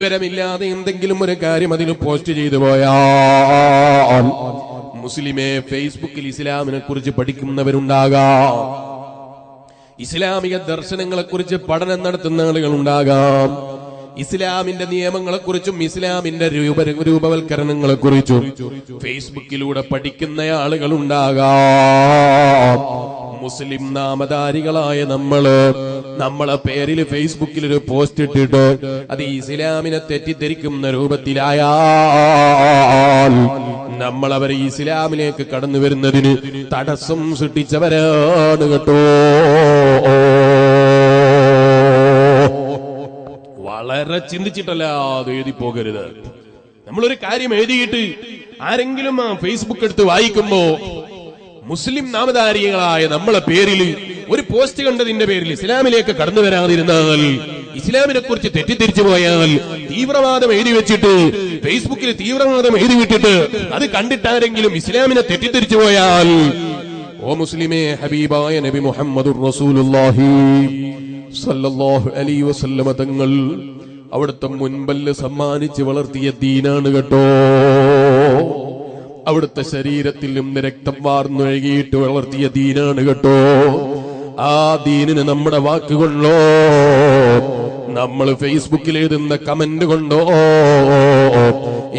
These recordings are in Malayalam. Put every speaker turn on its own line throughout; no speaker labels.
വിവരമില്ലാതെ എന്തെങ്കിലും ഒരു കാര്യം അതിൽ പോസ്റ്റ് ചെയ്തു പോയാൽ മുസ്ലിമെ ഫേസ്ബുക്കിൽ ഇസ്ലാമിനെ കുറിച്ച് പഠിക്കുന്നവരുണ്ടാകാം, ഇസ്ലാമിക ദർശനങ്ങളെ കുറിച്ച് പഠനം നടത്തുന്ന ആളുകൾ ഉണ്ടാകാം, ഇസ്ലാമിന്റെ നിയമങ്ങളെക്കുറിച്ചും ഇസ്ലാമിന്റെ രൂപവൽക്കരണങ്ങളെ കുറിച്ചും ഫേസ്ബുക്കിലൂടെ പഠിക്കുന്ന ആളുകൾ ഉണ്ടാകാം. മുസ്ലിം നാമധാരികളായ നമ്മളെ പേരിൽ ഫേസ്ബുക്കിൽ ഒരു പോസ്റ്റ് ഇട്ടിട്ട് അത് ഇസ്ലാമിനെ തെറ്റിദ്ധരിക്കുന്ന രൂപത്തിലായാൽ നമ്മൾ അവരെ ഇസ്ലാമിലേക്ക് കടന്നു വരുന്നതിന് തടസ്സം സൃഷ്ടിച്ചവരാണ് കേട്ടോ. വളരെ ചിന്തിച്ചിട്ടല്ലാതെ എഴുതി പോകരുത്. നമ്മളൊരു കാര്യം എഴുതിയിട്ട് ആരെങ്കിലും ആ ഫേസ്ബുക്ക് എടുത്ത് വായിക്കുമ്പോ മുസ്ലിം നാമധാരികളായ നമ്മളെ പേരിൽ ഒരു പോസ്റ്റ് കണ്ടതിന്റെ പേരിൽ ഇസ്ലാമിലേക്ക് കടന്നു വരാതിരുന്നാൽ, ഇസ്ലാമിനെ കുറിച്ച് തെറ്റിദ്ധരിച്ചു പോയാൽ, തീവ്രവാദം എഴുതി വെച്ചിട്ട് ഫേസ്ബുക്കിൽ തീവ്രവാദം എഴുതി വിട്ടിട്ട് അത് കണ്ടിട്ടാരെങ്കിലും ഇസ്ലാമിനെ തെറ്റിദ്ധരിച്ചു പോയാൽ, ഓ മുസ്ലിമേ, ഹബീബായ നബി മുഹമ്മദുർ റസൂലുള്ളാഹി സല്ലല്ലാഹു അലൈഹി വസല്ലമ തങ്ങൾ അവിടുത്തെ മുൻപല്ല് സമ്മാനിച്ച് വളർത്തിയ ദീനാണ് കേട്ടോ. അവിടുത്തെ ശരീരത്തിൽ നിന്ന് രക്തം വാർന്നൊഴുകിയിട്ട് വളർത്തിയ ദീനാണ് കേട്ടോ. ആ ദീനിന് നമ്മുടെ വാക്കുകൊണ്ടോ നമ്മൾ ഫേസ്ബുക്കിൽ എഴുതുന്ന കമന്റ് കൊണ്ടോ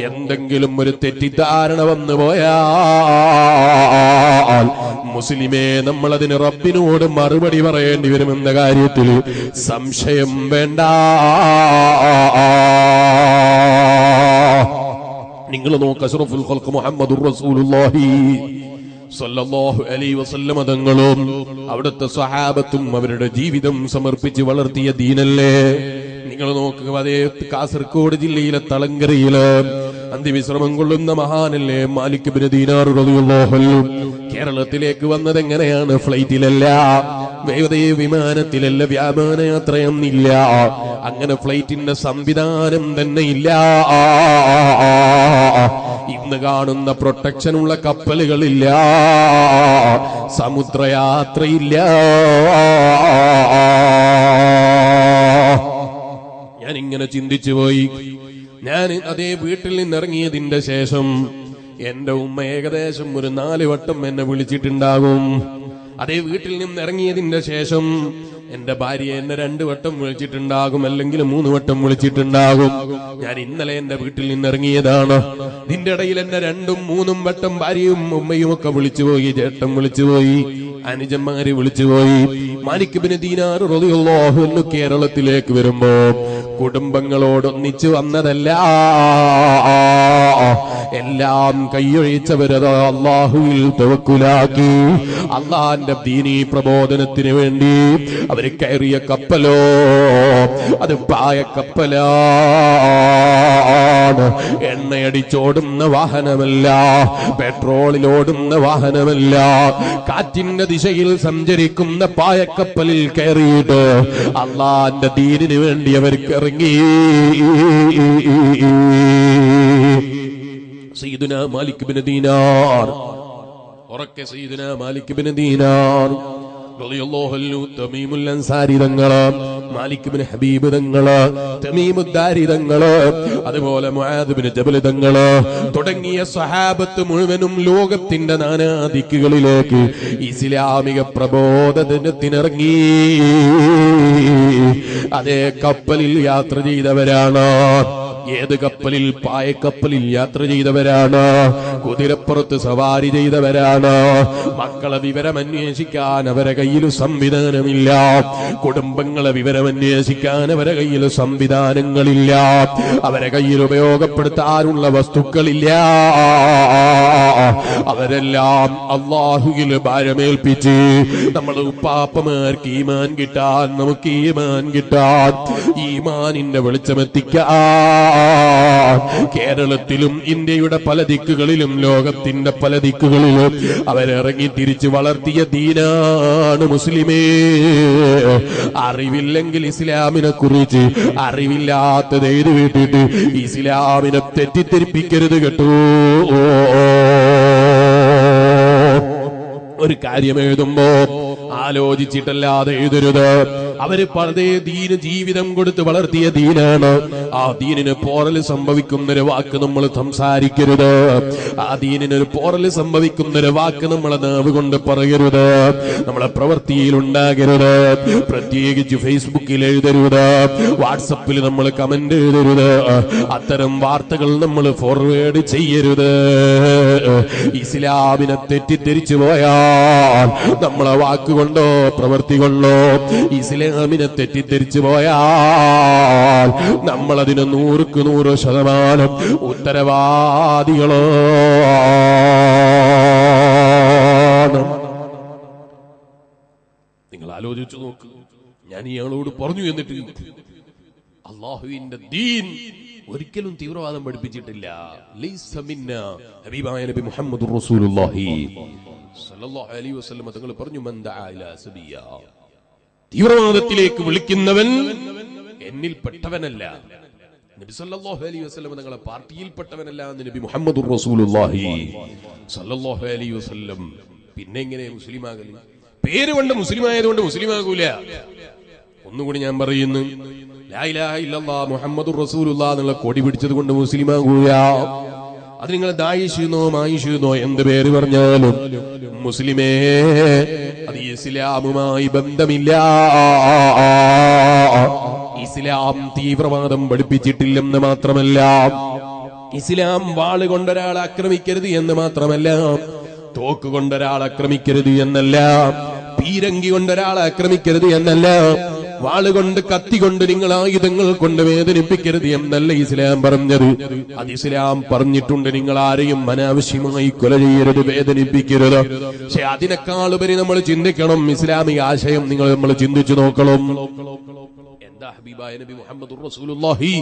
എന്തെങ്കിലും ഒരു തെറ്റിദ്ധാരണ വന്നു പോയാൽ മുസ്ലിമേ, നമ്മളതിന് റബ്ബിനോട് മറുപടി പറയേണ്ടി വരുമെന്ന കാര്യത്തിൽ സംശയം വേണ്ട. നിങ്ങൾ നോക്ക്, അഷ്റഫുൽ ഖൽഖ് മുഹമ്മദുർ റസൂലുള്ളാഹി സല്ലല്ലാഹു അലൈഹി വസല്ലം തങ്ങളും അവിടുത്തെ സ്വഹാബത്തും അവരുടെ ജീവിതം സമർപ്പിച്ച് വളർത്തിയ ദീനല്ലേ. നിങ്ങൾ നോക്കുക, അതേ കാസർഗോഡ് ജില്ലയിലെ തളങ്കരയില് അന്ത്യവിശ്രമം കൊള്ളുന്ന മഹാനല്ലേ മാലിക് ഇബ്നു ദീനാർ റളിയല്ലാഹു അൻഹു കേരളത്തിലേക്ക് വന്നത് എങ്ങനെയാണ്? ഫ്ലൈറ്റിലല്ല, വിമാനത്തിലല്ല, വ്യാപാര യാത്രയൊന്നില്ല. അങ്ങനെ ഫ്ലൈറ്റിന്റെ സംവിധാനം തന്നെ ഇല്ല. ഇന്ന് കാണുന്ന പ്രൊട്ടക്ഷനുള്ള കപ്പലുകളില്ല, സമുദ്രയാത്രയില്ല. ഞാൻ ഇങ്ങനെ ചിന്തിച്ചു പോയി. ഞാൻ അതേ വീട്ടിൽ നിന്നിറങ്ങിയതിന്റെ ശേഷം എന്റെ ഉമ്മ ഏകദേശം ഒരു 4 വട്ടം എന്നെ വിളിച്ചിട്ടുണ്ടാകും. അതേ വീട്ടിൽ നിന്ന് ഇറങ്ങിയതിന്റെ ശേഷം എന്റെ ഭാര്യ എന്നെ 2 വട്ടം വിളിച്ചിട്ടുണ്ടാകും, അല്ലെങ്കിൽ 3 വട്ടം വിളിച്ചിട്ടുണ്ടാകും. ഞാൻ ഇന്നലെ എന്റെ വീട്ടിൽ നിന്നിറങ്ങിയതാണ്. ഇതിന്റെ ഇടയിൽ എന്നെ 2ഉം 3ഉം വട്ടം ഭാര്യയും ഉമ്മയും ഒക്കെ വിളിച്ചുപോയി, ചേട്ടൻ വിളിച്ചുപോയി, അനുജന്മാര് വിളിച്ചുപോയി. മാലിക് ഇബ്നു ദീനാർ റളിയല്ലാഹു അൻഹു കേരളത്തിലേക്ക് വരുമ്പോ കുടുംബങ്ങളോടൊന്നിച്ചു വന്നതല്ല, എല്ലാം കൈയൊഴിച്ചവരത് അല്ലാഹുവിൽ തവക്കുലാക്കി അള്ളാന്റെ ദീനീ പ്രബോധനത്തിന് വേണ്ടി അവര് കയറിയ കപ്പലോ അത് പായക്കപ്പലാണ്. എണ്ണയടിച്ചോടുന്ന വാഹനമല്ല, പെട്രോളിലോടുന്ന വാഹനമല്ല, കാറ്റിന്റെ ദിശയിൽ സഞ്ചരിക്കുന്ന പായക്കപ്പലിൽ കയറിയിട്ട് അള്ളാന്റെ ദീനിന് വേണ്ടി അവർക്ക് ഇറങ്ങി. സയ്യിദുനാ മാലിക് ഇബ്നു ദീനാർ, ഉറക്കെ സയ്യിദുനാ മാലിക് ഇബ്നു ദീനാർ റളിയല്ലാഹു അൻഹു, തമീമുൽ അൻസാരി തങ്ങള്, മാലിക് ഇബ്നു ഹബീബ് തങ്ങള്, തമീമുദ്ദാരി തങ്ങള്, അതുപോലെ മുആദ് ഇബ്നു ജബൽ തങ്ങള് തുടങ്ങിയ സ്വഹാബത്ത് മുഴുവനും ലോകത്തിന്റെ നാനാദിക്കുകളിലേക്ക് ഇസ്ലാമിക പ്രബോധനത്തിനിറങ്ങി. അതേ കപ്പലിൽ യാത്ര ചെയ്തവരാണ്. ഏത് കപ്പലിൽ? പായക്കപ്പലിൽ യാത്ര ചെയ്തവരാണ്, കുതിരപ്പുറത്ത് സവാരി ചെയ്തവരാണ്. മക്കളെ വിവരമന്വേഷിക്കാൻ അവരെ കയ്യിൽ സംവിധാനമില്ല, കുടുംബങ്ങളെ വിവരമന്വേഷിക്കാൻ അവരെ കയ്യിൽ സംവിധാനങ്ങളില്ല, അവരെ കയ്യിൽ ഉപയോഗപ്പെടുത്താനുള്ള വസ്തുക്കളില്ല. അവരെല്ലാം അല്ലാഹുവിൽ ഭാരമേൽപ്പിച്ച് നമ്മൾ ഉപ്പാപ്പമാർക്ക് ഈമാൻ കിട്ടാൻ, നമുക്ക് ഈമാൻ കിട്ടാൻ, ഈമാനിന്റെ വെളിച്ചമെത്തിക്കാൻ കേരളത്തിലും ഇന്ത്യയുടെ പല ദിക്കുകളിലും ലോകത്തിന്റെ പല ദിക്കുകളിലും അവരിറങ്ങി തിരിച്ചു വളർത്തിയ ദീനാണ് മുസ്ലിമേ. അറിവില്ലെങ്കിൽ ഇസ്ലാമിനെ കുറിച്ച് അറിവില്ലാത്തത് എഴുതി വിട്ടിട്ട് ഇസ്ലാമിനെ തെറ്റിദ്ധരിപ്പിക്കരുത് കേട്ടോ. ഒരു കാര്യം എഴുതുമ്പോ ആലോചിച്ചിട്ടല്ലാതെ എഴുതരുത്. അവര് പലതേ ദീന് ജീവിതം കൊടുത്ത് വളർത്തിയ ദീനാണ്. ആ ദീനിന് പോറല് സംഭവിക്കുന്നൊരു വാക്ക് നമ്മൾ സംസാരിക്കരുത്. ആ ദീനിനൊരു പോറല് സംഭവിക്കുന്നൊരു വാക്ക് നമ്മളെ നാവ് കൊണ്ട് പറയരുത്, നമ്മളെ പ്രവൃത്തിയിൽ ഉണ്ടാകരുത്. പ്രത്യേകിച്ച് ഫേസ്ബുക്കിൽ എഴുതരുത്, വാട്സപ്പിൽ നമ്മൾ കമന്റ് എഴുതരുത്, അത്തരം വാർത്തകൾ നമ്മൾ ഫോർവേഡ് ചെയ്യരുത്. ഇസ്ലാമിനെ തെറ്റിദ്ധരിച്ചു പോയാൽ നമ്മളെ വാക്കുകൊണ്ടോ പ്രവൃത്തി കൊണ്ടോ ഇസ്ലാമിനെ തെറ്റിദ്ധരിച്ചു പോയാൽ നമ്മളതിന് 100% ഉത്തരവാദികളോ. നിങ്ങൾ ആലോചിച്ചു നോക്ക്, ഞാൻ ഇയാളോട് പറഞ്ഞു എന്നിട്ട് അല്ലാഹുവിന്റെ ദീൻ ഒരിക്കലും തീവ്രവാദം പഠിപ്പിച്ചിട്ടില്ല. ലൈസ മിന്നാ, ഹബീബായ നബി മുഹമ്മദുർ റസൂലുള്ളാഹി സ്വല്ലല്ലാഹു അലൈഹി വസല്ലം തങ്ങൾ പറഞ്ഞു, മൻ ദഅ ഇലാ സബിയ, തീവ്രവാദത്തിലേക്ക് വിളിക്കുന്നവൻ എന്നിൽപ്പെട്ടവനല്ല. നബി സല്ലല്ലാഹു അലൈഹി വസല്ലം തങ്ങളെ പാർട്ടിയിൽപ്പെട്ടവനല്ല എന്ന് നബി മുഹമ്മദുർ റസൂലുള്ളാഹി സല്ലല്ലാഹു അലൈഹി വസല്ലം. പിന്നെ എങ്ങനെ മുസ്ലിമാകല്? പേര് കൊണ്ട് മുസ്ലിം ആയതുകൊണ്ട് മുസ്ലിമാകൂല. ഒന്നുകൂടി ഞാൻ പറയുന്നു, ലാ ഇലാഹ ഇല്ലല്ലാഹ് മുഹമ്മദുർ റസൂലുള്ളാഹ് എന്നുള്ള കൊടി പിടിച്ചത് കൊണ്ട് മുസ്ലിമാകൂല. അത് നിങ്ങൾ ദായിഷെന്നോ മായിഷെന്നോ എന്ത് പേര് പറഞ്ഞാലും മുസ്ലിമേ, അത് ഇസ്ലാമുമായി ബന്ധമില്ല. ഇസ്ലാം തീവ്രവാദം പഠിപ്പിച്ചിട്ടില്ലെന്ന് മാത്രമല്ല, ഇസ്ലാം വാള് കൊണ്ടൊരാളെ ആക്രമിക്കരുത് എന്ന് മാത്രമല്ല, തോക്ക് കൊണ്ടൊരാളെ ആക്രമിക്കരുത് എന്നല്ല, പീരങ്കി കൊണ്ടൊരാളെ ആക്രമിക്കരുത് എന്നല്ല, വാളുകൊണ്ട് കത്തി കൊണ്ട് നിങ്ങൾ ആയുധങ്ങൾ കൊണ്ട് വേദനിപ്പിക്കരുത് എന്നല്ല ഇസ്ലാം പറഞ്ഞത്. അത് ഇസ്ലാം പറഞ്ഞിട്ടുണ്ട്, നിങ്ങൾ ആരെയും അനാവശ്യമായി കൊല ചെയ്യരുത്, വേദനിപ്പിക്കരുത്. പക്ഷെ അതിനേക്കാൾ ഉപരി നമ്മൾ ചിന്തിക്കണം, ഇസ്ലാമിക ആശയം നമ്മൾ ചിന്തിച്ചു നോക്കണം. എന്താ ഹബീബായ നബി മുഹമ്മദുർ റസൂലുള്ളാഹി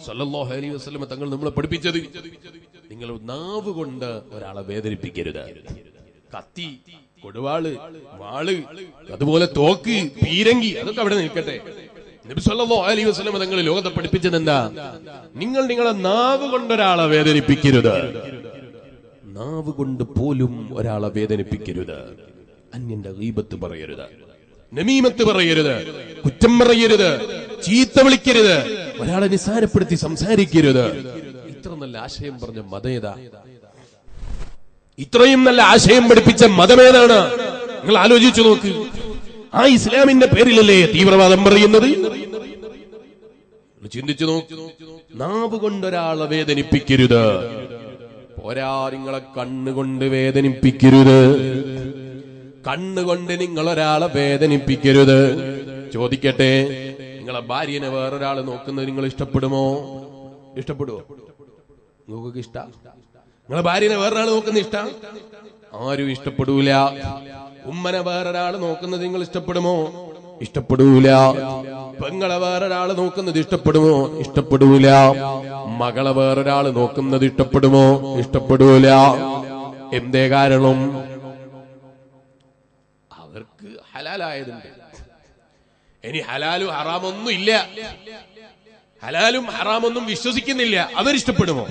സ്വല്ലല്ലാഹു അലൈഹി വസല്ലം തങ്ങൾ നമ്മളെ പഠിപ്പിച്ചത്? നിങ്ങൾ നാവ് കൊണ്ട് ഒരാളെ വേദനിപ്പിക്കരുത്. കത്തി, കൊടുവാള്, വാള്, അതുപോലെ തോക്ക്, പീരങ്കി, അതൊക്കെ അവിടെ നിൽക്കട്ടെ. നബി സല്ലല്ലാഹു അലൈഹി വസല്ലം തങ്ങൾ ലോകത്തെ പഠിപ്പിച്ചത് എന്താ? നിങ്ങൾ നിങ്ങളെ നാവ് കൊണ്ടൊരാളെ വേദനിപ്പിക്കരുത്. നാവ് കൊണ്ട് പോലും ഒരാളെ വേദനിപ്പിക്കരുത്. അന്യന്റെ ഗീബത്ത് പറയരുത്, നമീമത്ത് പറയരുത്, കുറ്റം പറയരുത്, ചീത്ത വിളിക്കരുത്, ഒരാളെ നിസ്സാരപ്പെടുത്തി സംസാരിക്കരുത്. ഇത്ര നല്ല ആശയം പറഞ്ഞ മതേതാ? ഇത്രയും നല്ല ആശയം പഠിപ്പിച്ച മതമേതാണ്? നിങ്ങൾ ആലോചിച്ചു നോക്ക്. ആ ഇസ്ലാമിന്റെ പേരിലല്ലേ തീവ്രവാദം പറയുന്നത്? ചിന്തിച്ചു നോക്ക്. നാവ് കൊണ്ടൊരാളെ വേദനിപ്പിക്കരുത്. പോരാ, നിങ്ങളെ കണ്ണുകൊണ്ട് വേദനിപ്പിക്കരുത്. കണ്ണുകൊണ്ട് നിങ്ങൾ ഒരാളെ വേദനിപ്പിക്കരുത്. ചോദിക്കട്ടെ, നിങ്ങളെ ഭാര്യനെ വേറൊരാള് നോക്കുന്നത് നിങ്ങൾ ഇഷ്ടപ്പെടുമോ? ഇഷ്ടപ്പെടുവോ? നിങ്ങൾക്ക് ഇഷ്ട? നിങ്ങളെ ഭാര്യനെ വേറൊരാൾ നോക്കുന്ന ഇഷ്ട? ആരും ഇഷ്ടപ്പെടൂല. ഉമ്മനെ വേറൊരാൾ നോക്കുന്നത് നിങ്ങൾ ഇഷ്ടപ്പെടുമോ? ഇഷ്ടപ്പെടൂല. പെങ്ങളെ വേറൊരാൾ നോക്കുന്നത് ഇഷ്ടപ്പെടുമോ? ഇഷ്ടപ്പെടൂല. മകളെ വേറൊരാൾ നോക്കുന്നത് ഇഷ്ടപ്പെടുമോ? ഇഷ്ടപ്പെടൂല. എന്തേ കാരണം? അവർക്ക് ഹലാലായതുണ്ട്. ഇനി ഹലാലും ഹറാമൊന്നും ഇല്ല, ഹലാലും ഹറാമൊന്നും വിശ്വസിക്കുന്നില്ല, അവരിഷ്ടപ്പെടുമോ?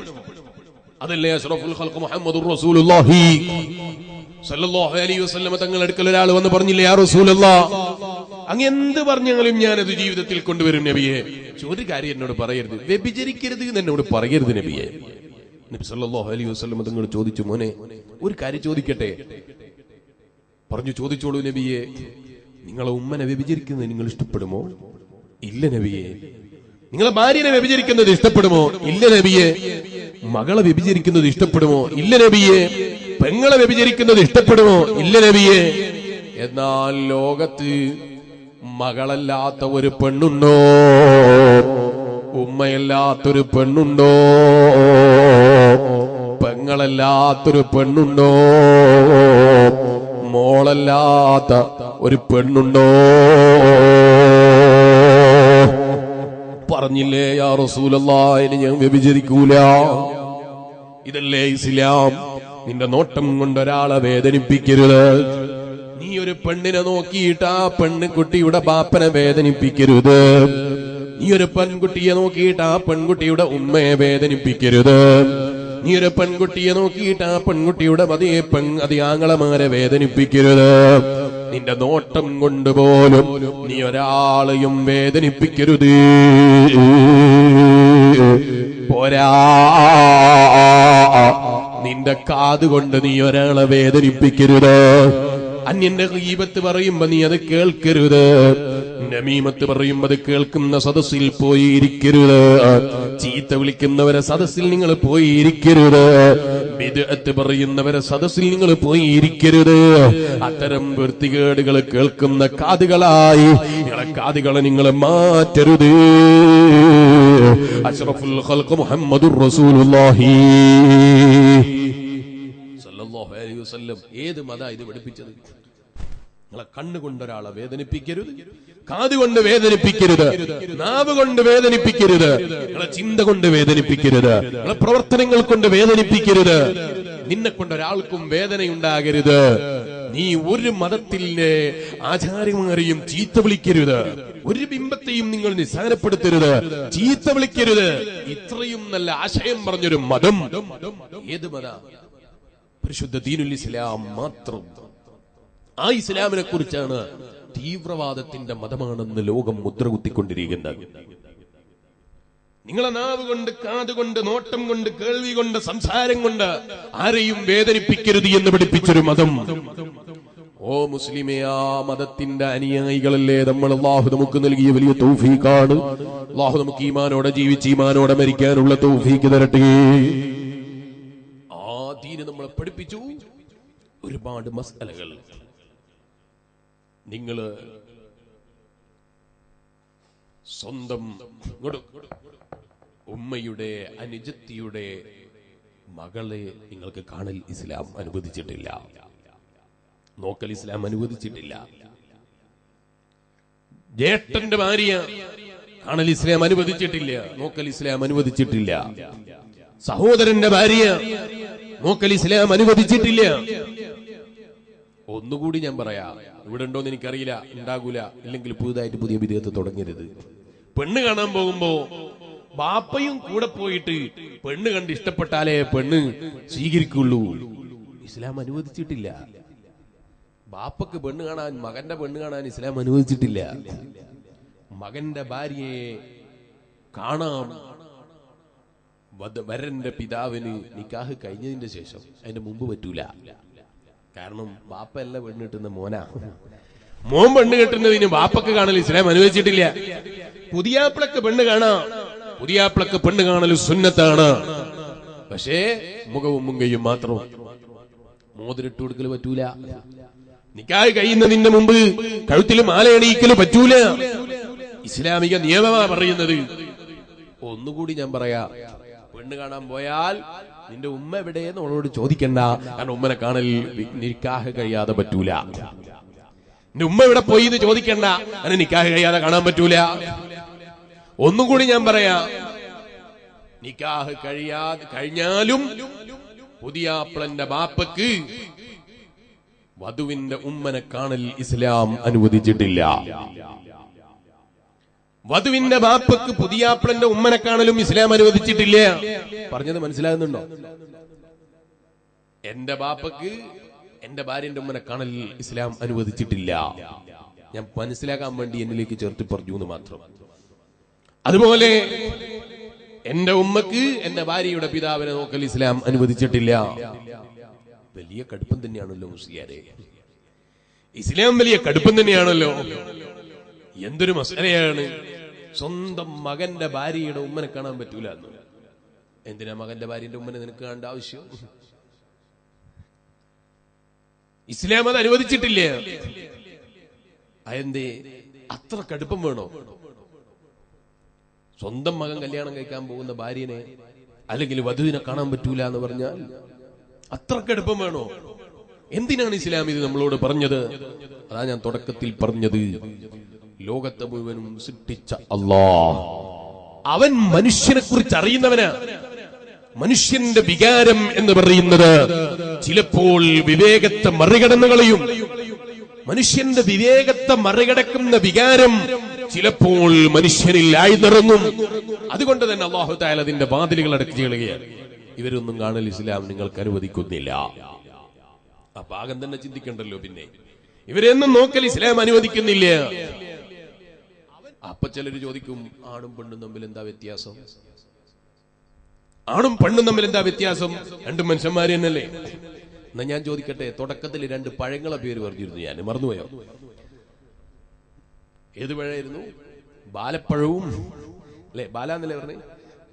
അതല്ലേ അഷ്റഫുൽ ഖൽഖ് മുഹമ്മദുർ റസൂലുള്ളാഹി സല്ലല്ലാഹു അലൈഹി വസല്ലം തങ്ങളുടെ അടുക്കൽ ഒരാൾ വന്ന് പറഞ്ഞില്ലേ, യാ റസൂലല്ലാഹ്, അങ്ങ് എന്ത് പറഞ്ഞാലും ഞാനത് ജീവിതത്തിൽ കൊണ്ടുവരും നബിയെ. ഒരു കാര്യം എന്നോട് പറയരുത്, വ്യഭിചരിക്കരുത് എന്ന് എന്നോട് പറയരുത് നബിയെ. നബി സല്ലല്ലാഹു അലൈഹി വസല്ലം തങ്ങൾ ചോദിച്ചു, മോനെ ഒരു കാര്യം ചോദിക്കട്ടെ? പറഞ്ഞു, ചോദിച്ചോളൂ നബിയെ. നിങ്ങളെ ഉമ്മനെ വ്യഭിചരിക്കുന്നത് നിങ്ങൾ ഇഷ്ടപ്പെടുമോ? ഇല്ല നബിയെ. നിങ്ങളെ ഭാര്യനെ വ്യഭിചരിക്കുന്നത് ഇഷ്ടപ്പെടുമോ? ഇല്ല നബിയെ. മകളെ വ്യഭിചരിക്കുന്നത് ഇഷ്ടപ്പെടുമോ? ഇല്ല നബിയെ. പെങ്ങളെ വ്യഭിചരിക്കുന്നത് ഇഷ്ടപ്പെടുമോ? ഇല്ല നബിയെ. എന്നാൽ ലോകത്ത് മകളല്ലാത്ത ഒരു പെണ്ണുണ്ടോ? ഉമ്മയല്ലാത്തൊരു പെണ്ണുണ്ടോ? പെങ്ങളല്ലാത്തൊരു പെണ്ണുണ്ടോ? മോളല്ലാത്ത ഒരു പെണ്ണുണ്ടോ? പറഞ്ഞില്ലേ, യാ റസൂലല്ലാഹ്, ഇനി ഞാൻ വ്യഭിചരിക്കൂല. ഇതല്ലേ ഇസ്ലാം? നിന്റെ നോട്ടം കൊണ്ടൊരാളെ വേദനിപ്പിക്കരുത്. നീ ഒരു പെണ്ണിനെ നോക്കിയിട്ട് ആ പെൺകുട്ടിയുടെ ബാപ്പനെ വേദനിപ്പിക്കരുത്. നീ ഒരു പെൺകുട്ടിയെ നോക്കിയിട്ട് ആ പെൺകുട്ടിയുടെ ഉമ്മയെ വേദനിപ്പിക്കരുത്. നീ ഒരു പെൺകുട്ടിയെ നോക്കിയിട്ട് ആ പെൺകുട്ടിയുടെ അതേ ആങ്ങളമാരെ വേദനിപ്പിക്കരുത്. നിന്റെ നോട്ടം കൊണ്ടുപോലും നീ ഒരാളെയും വേദനിപ്പിക്കരുത്. പോരാ, നിന്റെ കാതുകൊണ്ട് നീ ഒരാളെ വേദനിപ്പിക്കരുത്. അന്യന്റെ ഗീബത്ത് പറയുമ്പോ നീ അത് കേൾക്കരുത്. നമീമത്ത് പറയുമ്പോ അത് കേൾക്കുന്ന സദസ്സിൽ പോയി ഇരിക്കരുത്. ചീത്ത വിളിക്കുന്നവരെ സദസ്സിൽ നിങ്ങൾ പോയി ഇരിക്കരുത്. ബിദ്അത്ത് പറയുന്നവരെ സദസ്സിൽ നിങ്ങൾ പോയി ഇരിക്കരുത്. അത്തരം വൃത്തികേടുകൾ കേൾക്കുന്ന കാതുകളായി നിങ്ങളെ കാതുകളെ നിങ്ങൾ മാറ്റരുത്. അഷ്റഫുൽ ഖൽഖ് മുഹമ്മദുർ റസൂലുള്ളാഹി സല്ലല്ലാഹു അലൈഹി വസല്ലം ഏത് മതാ ഇത് പഠിപ്പിച്ചത്? നിങ്ങളെ കണ്ണുകൊണ്ടൊരാളെ വേദനിപ്പിക്കരുത്, കാതുകൊണ്ട് വേദനിപ്പിക്കരുത്, നാവ് കൊണ്ട് വേദനിപ്പിക്കരുത്, നിങ്ങളെ ചിന്ത കൊണ്ട് വേദനിപ്പിക്കരുത്, നിങ്ങളെ പ്രവർത്തനങ്ങൾ കൊണ്ട് വേദനിപ്പിക്കരുത്. നിന്നെ കൊണ്ടൊരാൾക്കും വേദനയുണ്ടാകരുത്. നീ ഒരു മതത്തിലെ ആചാര്യമാരെയും ചീത്ത വിളിക്കരുത്. ഒരു ബിംബത്തെയും നിങ്ങൾ നിസ്സാരപ്പെടുത്തരുത്, ചീത്ത വിളിക്കരുത്. ഇത്രയും നല്ല ആശയം പറഞ്ഞൊരു മതം ഏത് മത? പരിശുദ്ധ ദീനുൽ ഇസ്ലാം മാത്രം. ആ ഇസ്ലാമിനെ കുറിച്ചാണ് തീവ്രവാദത്തിന്റെ മതമാണെന്ന് ലോകം മുദ്ര കുത്തിക്കൊണ്ടിരിക്കുന്നത്. നിങ്ങളെ നാവ് കൊണ്ട്, കാതുകൊണ്ട്, നോട്ടം കൊണ്ട്, കേൾവി കൊണ്ട്, സംസാരം കൊണ്ട് ആരെയും വേദനിപ്പിക്കരുത് എന്ന് പഠിപ്പിച്ചൊരു മതം. ഓ മുസ്ലിമേ, ആ മതത്തിന്റെ അനുയായികളല്ലേ നമ്മൾ? അല്ലാഹു നമുക്ക് നൽകിയ വലിയ തൗഫീഖാണ്. അല്ലാഹു നമുക്ക് ഈമാനോടെ ജീവിച്ച് ഈമാനോടെ മരിക്കാനുള്ള തൗഫീഖ് തരട്ടെ. ആ ദീന് നമ്മളെ പഠിപ്പിച്ചു ഒരുപാട് മസ്അലകൾ. നിങ്ങള് സ്വന്തം ഉമ്മയുടെ അനുജത്തിയുടെ മകളെ നിങ്ങൾക്ക് കാണൽ ഇസ്ലാം അനുവദിച്ചിട്ടില്ല, നോക്കൽ ഇസ്ലാം അനുവദിച്ചിട്ടില്ല. ജ്യേഷ്ഠന്റെ ഭാര്യ കാണൽ ഇസ്ലാം അനുവദിച്ചിട്ടില്ല, നോക്കൽ ഇസ്ലാം അനുവദിച്ചിട്ടില്ല. സഹോദരന്റെ ഭാര്യ നോക്കൽ ഇസ്ലാം അനുവദിച്ചിട്ടില്ല. ഒന്നുകൂടി ഞാൻ പറയാ, ഇവിടെ ഉണ്ടോന്ന് എനിക്കറിയില്ല, ഉണ്ടാകൂല, ഇല്ലെങ്കിൽ പുതുതായിട്ട് പുതിയ വിധേയത്ത് തുടങ്ങരുത്. പെണ്ണ് കാണാൻ പോകുമ്പോ ബാപ്പയും കൂടെ പോയിട്ട് പെണ്ണ് കണ്ട് ഇഷ്ടപ്പെട്ടാലേ പെണ്ണ് സ്വീകരിക്കുള്ളൂ. ഇസ്ലാം അനുവദിച്ചിട്ടില്ല. ബാപ്പക്ക് പെണ്ണ് കാണാൻ, മകന്റെ പെണ്ണ് കാണാൻ ഇസ്ലാം അനുവദിച്ചിട്ടില്ല. മകന്റെ ഭാര്യയെ കാണാം വരന്റെ പിതാവിന് നിക്കാഹ് കഴിഞ്ഞതിന്റെ ശേഷം, അതിന്റെ മുമ്പ് പറ്റൂല. കാരണം ബാപ്പ അല്ല പെണ്ണ് കെട്ടുന്ന മോനാ. മോൻ പെണ്ണ് കെട്ടുന്നതിന് ബാപ്പക്ക് കാണൽ ഇസ്ലാം അനുവദിച്ചിട്ടില്ല. പുതിയാപ്പിളക്ക് പെണ്ണ് കാണാം, പുതിയാപ്പിളക്ക് പെണ്ണ് കാണൽ സുന്നത്താണ്. പക്ഷേ മുഖവും മുങ്കയും മാത്രം. മോതിരിട്ട് കൊടുക്കൽ പറ്റൂല. നിക്കാഹ് കഴിയുന്നതിന് മുമ്പ് കഴുത്തിൽ മാലയണിയിക്കല് പറ്റൂല. ഇസ്ലാമിക നിയമമാ പറയുന്നത്. ഒന്നുകൂടി ഞാൻ പറയാ, പെണ്ണ് കാണാൻ പോയാൽ നിന്റെ ഉമ്മ എവിടെയെന്ന് അവളോട് ചോദിക്കണ്ട. കാരണം ഉമ്മനെ കാണൽ നിക്കാഹ് കഴിയാതെ പറ്റൂല. നിന്റെ ഉമ്മ എവിടെ പോയി എന്ന് ചോദിക്കണ്ട, അങ്ങനെ നിക്കാഹ് കഴിയാതെ കാണാൻ പറ്റൂല. ഒന്നും കൂടി ഞാൻ പറയാ, നിക്കാഹ് കഴിഞ്ഞാലും പുതിയാപ്പിളന്റെ ബാപ്പക്ക് വധുവിന്റെ ഉമ്മനെ കാണൽ ഇസ്ലാം അനുവദിച്ചിട്ടില്ല. വധുവിന്റെ ബാപ്പക്ക് പുതിയാപ്പിളന്റെ ഉമ്മനെ കാണലും ഇസ്ലാം അനുവദിച്ചിട്ടില്ല. പറഞ്ഞത് മനസ്സിലാകുന്നുണ്ടോ? എന്റെ ബാപ്പക്ക് എന്റെ ഭാര്യന്റെ ഉമ്മനെ കാണൽ ഇസ്ലാം അനുവദിച്ചിട്ടില്ല. ഞാൻ മനസ്സിലാക്കാൻ വേണ്ടി എന്നിലേക്ക് ചേർത്ത് പറഞ്ഞു എന്ന് മാത്രം. അതുപോലെ എന്റെ ഉമ്മക്ക് എന്റെ ഭാര്യയുടെ പിതാവിനെ നോക്കൽ ഇസ്ലാം അനുവദിച്ചിട്ടില്ല. വലിയ കടുപ്പം തന്നെയാണല്ലോ മുസ്ലിയാരെ, ഇസ്ലാം വലിയ കടുപ്പം തന്നെയാണല്ലോ. എന്തൊരു മസലയാണ്. സ്വന്തം മകന്റെ ഭാര്യയുടെ ഉമ്മനെ കാണാൻ പറ്റൂല എന്ന്. എന്തിനാ മകന്റെ ഭാര്യന്റെ ഉമ്മനെ നിനക്ക് കാണേണ്ട ആവശ്യം? ഇസ്ലാം അത് അനുവദിച്ചിട്ടില്ല. അതെന്തേ അത്ര കടുപ്പം വേണോ? സ്വന്തം മകൻ കല്യാണം കഴിക്കാൻ പോകുന്ന ഭാര്യനെ അല്ലെങ്കിൽ വധുവിനെ കാണാൻ പറ്റൂല എന്ന് പറഞ്ഞാൽ അത്ര കടുപ്പം വേണോ? എന്തിനാണ് ഇസ്ലാം ഇത് നമ്മളോട് പറഞ്ഞത്? അതാ ഞാൻ തുടക്കത്തിൽ പറഞ്ഞത്, ലോകത്തെ മുഴുവനും സൃഷ്ടിച്ച അല്ലാഹ്, അവൻ മനുഷ്യനെ കുറിച്ച് അറിയുന്നവനാ. മനുഷ്യന്റെ വികാരം എന്ന് പറയുന്നത് ചിലപ്പോൾ വിവേകത്തെ മറികടന്നു കളയും. മനുഷ്യന്റെ വിവേകത്തെ മറികടക്കുന്ന വികാരം ചിലപ്പോൾ മനുഷ്യനിൽ ആഴ്ന്നിറങ്ങും. അതുകൊണ്ട് തന്നെ അല്ലാഹു തആല അതിന്റെ വാതിലുകൾ അടച്ചു കളയുകയാണ്. ഇവരൊന്നും കാണൽ ഇസ്ലാം നിങ്ങൾക്ക് അനുവദിക്കുന്നില്ല. ആ ഭാഗം തന്നെ ചിന്തിക്കണ്ടല്ലോ. പിന്നെ ഇവരെന്നും നോക്കൽ ഇസ്ലാം അനുവദിക്കുന്നില്ല. അപ്പൊ ചിലര് ചോദിക്കും, ആണും പെണ്ണും തമ്മിൽ എന്താ വ്യത്യാസം? ആണും പെണ്ണും തമ്മിൽ എന്താ വ്യത്യാസം? രണ്ടും മനുഷ്യന്മാര് തന്നെയല്ലേ? എന്നാ ഞാൻ ചോദിക്കട്ടെ, തുടക്കത്തിൽ 2 പഴങ്ങളെ പേര് പറഞ്ഞിരുന്നു, ഞാൻ മറന്നുപോയോ? ഏത് പഴമായിരുന്നു? ബാലപ്പഴവും അല്ലെ, ബാലാന്നല്ലേ പറഞ്ഞേ,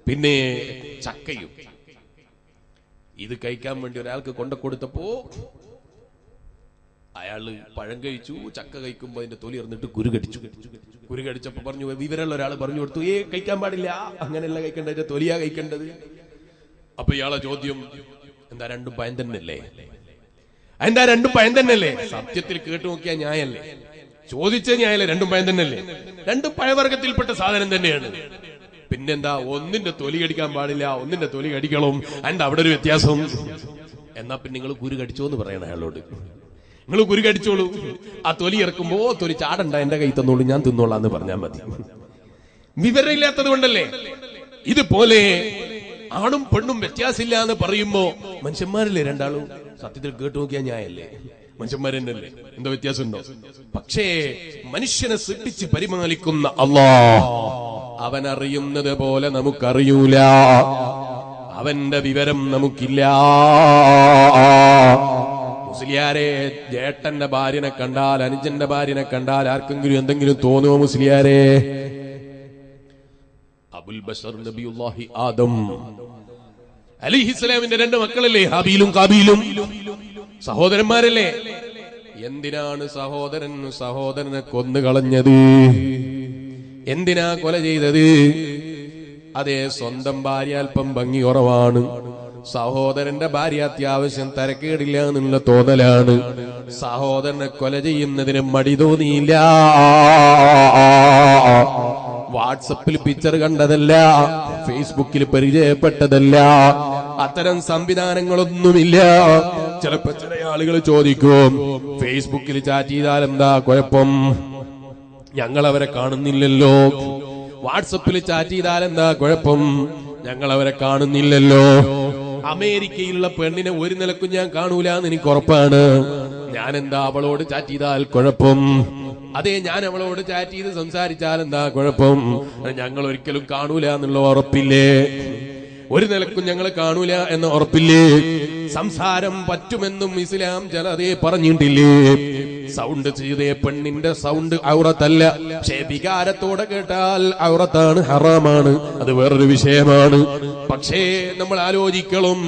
പിന്നെ ചക്കയും. ഇത് കഴിക്കാൻ വേണ്ടി ഒരാൾക്ക് കൊണ്ടുകൊടുത്തപ്പോ അയാള് പഴം കഴിച്ചു, ചക്ക കഴിക്കുമ്പോ അതിന്റെ തൊലി ഇറന്നിട്ട് കുരു കടിച്ചപ്പോ പറഞ്ഞു, വിവരമുള്ള ഒരാൾ പറഞ്ഞു കൊടുത്തു, കഴിക്കാൻ പാടില്ല, അങ്ങനെയല്ല കഴിക്കേണ്ടത്, തൊലിയാ കഴിക്കേണ്ടത്. അപ്പൊ ഇയാളെ ചോദ്യം, എന്താ രണ്ടും പഴം തന്നെയല്ലേ? എന്താ രണ്ടും പഴം തന്നെയല്ലേ? സത്യത്തിൽ കേട്ടു നോക്കിയാ ന്യായല്ലേ? ചോദിച്ച ന്യായല്ലേ? രണ്ടും പഴം തന്നെയല്ലേ? രണ്ടും പഴവർഗത്തിൽപ്പെട്ട സാധനം തന്നെയാണ്. പിന്നെന്താ ഒന്നിന്റെ തൊലി കടിക്കാൻ പാടില്ല, ഒന്നിന്റെ തൊലി കടിക്കണം, എന്താ അവിടെ ഒരു വ്യത്യാസം? എന്നാ പിന്നെ നിങ്ങൾ കുരു കടിച്ചോ എന്ന് പറയണം അയാളോട്. നിങ്ങൾ കുരു കടിച്ചോളൂ, ആ തൊലി ഇറക്കുമ്പോ തൊലി ചാടണ്ട, എന്റെ കൈ തന്നോളൂ, ഞാൻ തിന്നോളാന്ന് പറഞ്ഞാൽ മതി. വിവരമില്ലാത്തത് കൊണ്ടല്ലേ? ഇതുപോലെ ആണും പെണ്ണും വ്യത്യാസമില്ല എന്ന് പറയുമ്പോ മനുഷ്യന്മാരല്ലേ രണ്ടാളും? സത്യത്തിൽ കേട്ടു നോക്കിയാ ന്യായല്ലേ? മനുഷ്യന്മാരെന്നല്ലേ? എന്തോ വ്യത്യാസം ഉണ്ടോ? പക്ഷേ മനുഷ്യനെ സൃഷ്ടിച്ച് പരിപാലിക്കുന്ന അല്ലാഹ് അവൻ അറിയുന്നത് പോലെ നമുക്കറിയൂല, അവന്റെ വിവരം നമുക്കില്ല. മുസ്ലിയാരെ, ജേട്ടന്റെ ഭാര്യനെ കണ്ടാൽ, അനുജന്റെ ഭാര്യനെ കണ്ടാൽ ആർക്കെങ്കിലും എന്തെങ്കിലും തോന്നുമോ മുസ്ലിയാരെ? അബുൽ ബശർ നബിയുല്ലാഹി ആദം അലൈഹിസ്സലാമിന്റെ 2 മക്കളല്ലേ, ഹാബീലും കാബീലും? സഹോദരന്മാരല്ലേ? എന്തിനാണ് സഹോദരനെ കൊന്നുകളഞ്ഞത്? എന്തിനാ കൊല ചെയ്തത്? അതേ, സ്വന്തം ഭാര്യ അല്പം ഭംഗി കുറവാണ്, സഹോദരന്റെ ഭാര്യ അത്യാവശ്യം തരക്കേടില്ല എന്നുള്ള തോന്നലാണ്. സഹോദരനെ കൊല ചെയ്യുന്നതിന് മടി തോന്നിയില്ല. വാട്സപ്പിൽ പിക്ചർ കണ്ടതല്ല, ഫേസ്ബുക്കിൽ പരിചയപ്പെട്ടതല്ല, അത്തരം സംവിധാനങ്ങളൊന്നുമില്ല. ചിലപ്പോ ചില ആളുകൾ ചോദിക്കും, ഫേസ്ബുക്കിൽ ചാറ്റ് ചെയ്താൽ എന്താ കുഴപ്പം? ഞങ്ങളവരെ കാണുന്നില്ലല്ലോ. വാട്സപ്പിൽ ചാറ്റ് ചെയ്താൽ എന്താ കുഴപ്പം? ഞങ്ങളവരെ കാണുന്നില്ലല്ലോ. അമേരിക്കയിലുള്ള പെണ്ണിനെ ഒരു നിലക്കും ഞാൻ കാണൂല എന്ന് എനിക്ക് ഉറപ്പാണ്. ഞാൻ എന്താ അവളോട് ചാറ്റ് ചെയ്താൽ കുഴപ്പം? അതെ, ഞാൻ അവളോട് ചാറ്റ് ചെയ്ത് സംസാരിച്ചാൽ എന്താ കുഴപ്പം? ഞങ്ങൾ ഒരിക്കലും കാണൂല എന്നുള്ള ഉറപ്പില്ലേ? ഒരു നിലക്കും ഞങ്ങൾ കാണൂല എന്ന ഉറപ്പില്ലേ? സംസാരം പറ്റുമെന്നും ഇസ്ലാം ചിലതേ പറഞ്ഞിട്ടില്ലേ? സൗണ്ട് ചെയ്തേ പെണ്ണിന്റെ സൗണ്ട് ഔറത്തല്ല, പക്ഷേ വികാരത്തോടെ കേട്ടാൽ ഔറത്താണ്, ഹറാമാണ്, അത് വേറൊരു വിഷയമാണ്. പക്ഷേ നമ്മൾ ആലോചിക്കണം,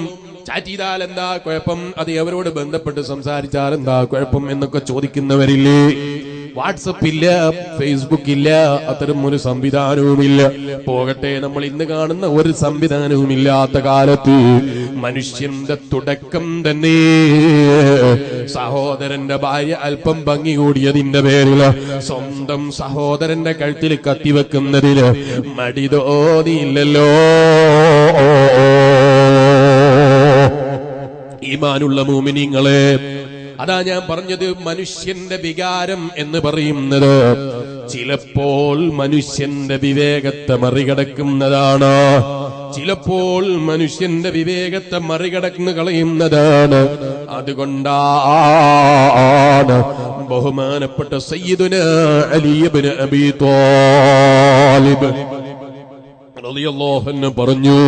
ചാറ്റ് ചെയ്താൽ എന്താ കുഴപ്പം? അത് അവരോട് ബന്ധപ്പെട്ട് സംസാരിച്ചാൽ എന്താ കുഴപ്പം എന്നൊക്കെ ചോദിക്കുന്നവരില്ലേ? വാട്സപ്പ് ഇല്ല, ഫേസ്ബുക്ക് ഇല്ല, അത്തരം ഒരു സംവിധാനവുമില്ല. പോകട്ടെ, നമ്മൾ ഇന്ന് കാണുന്ന ഒരു സംവിധാനവും ഇല്ലാത്ത കാലത്ത് മനുഷ്യന്റെ തുടക്കം തന്നെ സഹോദരന്റെ ഭാര്യ അല്പം ഭംഗി കൂടിയതിന്റെ പേരിൽ സ്വന്തം സഹോദരന്റെ കഴുത്തിൽ കത്തിവെക്കുന്നതിന് മടി തോന്നിയില്ലല്ലോ. ഈമാനുള്ള മുഅ്മിനീങ്ങളെ, അതാ ഞാൻ പറഞ്ഞത്, മനുഷ്യന്റെ വികാരം എന്ന് പറയുന്നത് ചിലപ്പോൾ മനുഷ്യന്റെ വിവേകത്തെ മറികടക്കുന്നതാണ്, ചിലപ്പോൾ മനുഷ്യന്റെ വിവേകത്തെ മറികടന്ന് കളയുന്നതാണ്. അതുകൊണ്ടാണ് ബഹുമാനപ്പെട്ട സയ്യിദുനാ അലി ഇബ്നു അബീ ത്വാലിബ് റളിയല്ലാഹു അൻഹു പറഞ്ഞു,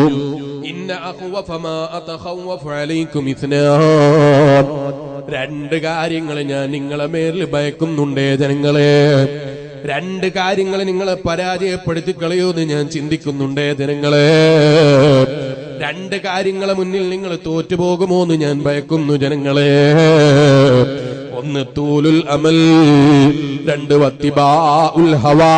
ഇന്ന അഖ്വഫ മാ അതഖവ്വഫു അലൈക്കും ഇത്നാൻ. 2 കാര്യങ്ങൾ ഞാൻ നിങ്ങളെ മേൽ ഭയക്കുന്നുണ്ടേ ജനങ്ങളെ. 2 കാര്യങ്ങൾ നിങ്ങളെ പരാജയപ്പെടുത്തി കളയുമെന്ന് ഞാൻ ചിന്തിക്കുന്നുണ്ടേ ജനങ്ങളെ. 2 കാര്യങ്ങളെ മുന്നിൽ നിങ്ങൾ തോറ്റുപോകുമോ എന്ന് ഞാൻ ഭയക്കുന്നു ജനങ്ങളെ. 1 തൂലുൽ അമൽ, 2 വത്തിബാഉൽ ഹവാ.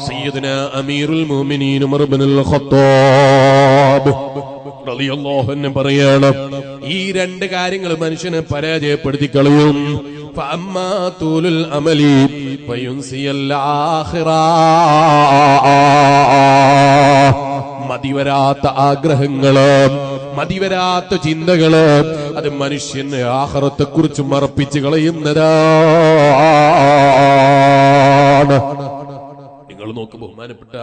സയ്യിദുനാ അമീറുൽ മുഅ്മിനീൻ ഉമർ ഇബ്നുൽ ഖത്താബ് റളിയല്ലാഹു അൻഹു പറയാണ്, ഈ 2 കാര്യങ്ങൾ മനുഷ്യനെ പരാജയപ്പെടുത്തി കളയും. ഫഅമ്മാ തൂലുൽ അമലി ഫയുൻസിയൽ ആഖിറ. മതിവരാത്ത ആഗ്രഹങ്ങള്, മതിവരാത്ത ചിന്തകള്, അത് മനുഷ്യന് ആഖിറത്തെ കുറിച്ച് മറപ്പിച്ച് കളയുന്നതാണ്. നിങ്ങൾ നോക്ക്, ബഹുമാനപ്പെട്ട